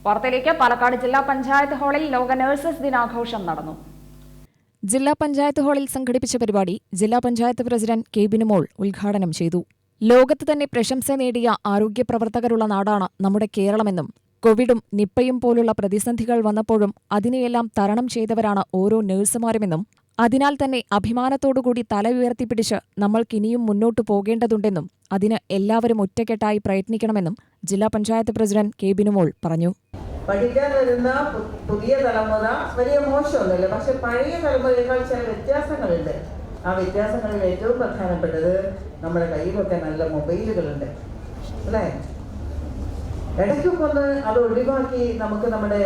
വാർത്തയിലേക്ക്. പാലക്കാട് ജില്ലാ പഞ്ചായത്ത് ഹാളിൽ ലോക നഴ്സസ് ദിനാഘോഷം നടന്നു. ജില്ലാ പഞ്ചായത്ത് ഹാളിൽ സംഘടിപ്പിച്ച പരിപാടി ജില്ലാ പഞ്ചായത്ത് പ്രസിഡന്റ് കെ ബിനുമോൾ ഉദ്ഘാടനം ചെയ്തു. ലോകത്ത് തന്നെ പ്രശംസ നേടിയ ആരോഗ്യ പ്രവർത്തകരുള്ള നാടാണ് നമ്മുടെ കേരളമെന്നും കോവിഡും നിപ്പയും പോലുള്ള പ്രതിസന്ധികൾ വന്നപ്പോഴും അതിനെയെല്ലാം തരണം ചെയ്തവരാണ് ഓരോ നഴ്സുമാരുമെന്നും അതിനാൽ തന്നെ അഭിമാനത്തോടുകൂടി തല ഉയർത്തിപ്പിടിച്ച് നമ്മൾക്കിനിയും മുന്നോട്ടു പോകേണ്ടതുണ്ടെന്നും അതിന് എല്ലാവരും ഒറ്റക്കെട്ടായി പ്രയത്നിക്കണമെന്നും ജില്ലാ പഞ്ചായത്ത് പ്രസിഡന്റ് കെ ബിനുമോൾ പറഞ്ഞു. പഠിക്കാൻ വരുന്ന പുതിയ തലമുറ വലിയ മോശമൊന്നുമില്ല, പക്ഷെ പഴയ തലമുറയേക്കാൾ ചില വ്യത്യാസങ്ങളുണ്ട്. ആ വ്യത്യാസങ്ങളിൽ ഏറ്റവും പ്രധാനപ്പെട്ടത് നമ്മുടെ കയ്യിലൊക്കെ നല്ല മൊബൈലുകളുണ്ട് അല്ലേ. ഇടയ്ക്കൊക്കെ ഒന്ന് അത് ഒഴിവാക്കി നമുക്ക് നമ്മുടെ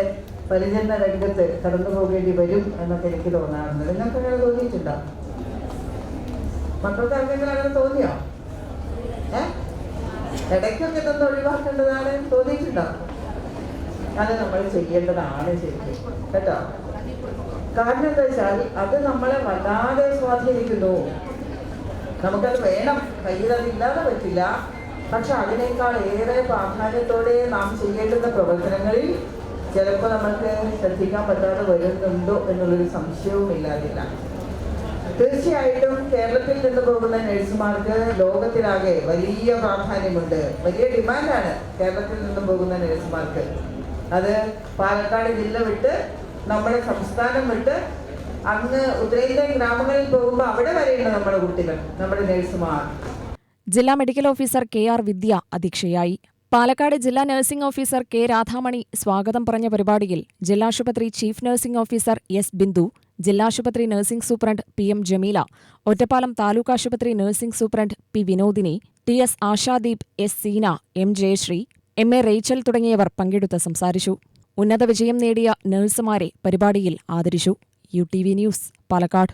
പരിചരണ രംഗത്ത് കടന്നു പോകേണ്ടി വരും എന്നൊക്കെ എനിക്ക് തോന്നാറുണ്ട്. നിങ്ങൾക്ക് അങ്ങനെ തോന്നിയിട്ടുണ്ടോ? മക്കൾക്ക് ആർക്കെങ്കിലും അങ്ങനെ തോന്നിയോ? ഇടയ്ക്കൊക്കെ ഇതൊന്ന് ഒഴിവാക്കേണ്ടതാണ് തോന്നിയിട്ടുണ്ടോ? അത് നമ്മൾ ചെയ്യേണ്ടതാണ് ശരിക്കും കേട്ടോ. കാരണം എന്താ വെച്ചാൽ അത് നമ്മളെ വല്ലാതെ സ്വാധീനിക്കുന്നു. നമുക്കത് വേണം, കയ്യിൽ അതില്ലാതെ പറ്റില്ല. പക്ഷെ അതിനേക്കാൾ ഏറെ പ്രാധാന്യത്തോടെ നാം ചെയ്യേണ്ടുന്ന പ്രവർത്തനങ്ങളിൽ ചിലപ്പോൾ നമുക്ക് ശ്രദ്ധിക്കാൻ പറ്റാതെ വരുന്നുണ്ടോ എന്നുള്ളൊരു സംശയവും ഇല്ലാതില്ല. തീർച്ചയായിട്ടും കേരളത്തിൽ നിന്ന് പോകുന്ന നഴ്സുമാർക്ക് ലോകത്തിലാകെ വലിയ പ്രാധാന്യമുണ്ട്, വലിയ ഡിമാൻഡാണ് കേരളത്തിൽ നിന്ന് പോകുന്ന നഴ്സുമാർക്ക്. അത് പാലക്കാട് ജില്ല വിട്ട് നമ്മുടെ സംസ്ഥാനം വിട്ട് അങ്ങ് ഉത്തരേന്ത്യൻ ഗ്രാമങ്ങളിൽ പോകുമ്പോൾ അവിടെ വരെയുണ്ട് നമ്മുടെ കുട്ടികൾ, നമ്മുടെ നഴ്സുമാർ. ജില്ലാ മെഡിക്കൽ ഓഫീസർ കെ ആർ വിദ്യ അധ്യക്ഷയായി. പാലക്കാട് ജില്ലാ നഴ്സിംഗ് ഓഫീസർ കെ രാധാമണി സ്വാഗതം പറഞ്ഞ പരിപാടിയിൽ ജില്ലാശുപത്രി chief nursing officer S Bindu, ജില്ലാശുപത്രി nursing superintendent P M Jameela, Ottapalam taluk ആശുപത്രി nursing superintendent P Vinodini, T S Ashadeep, S Seena, M Jayasree, M A Rachel തുടങ്ങിയവർ പങ്കെടുത്ത് സംസാരിച്ചു. ഉന്നത വിജയം നേടിയ നഴ്സുമാരെ പരിപാടിയിൽ ആദരിച്ചു. UTV news, Palakkad.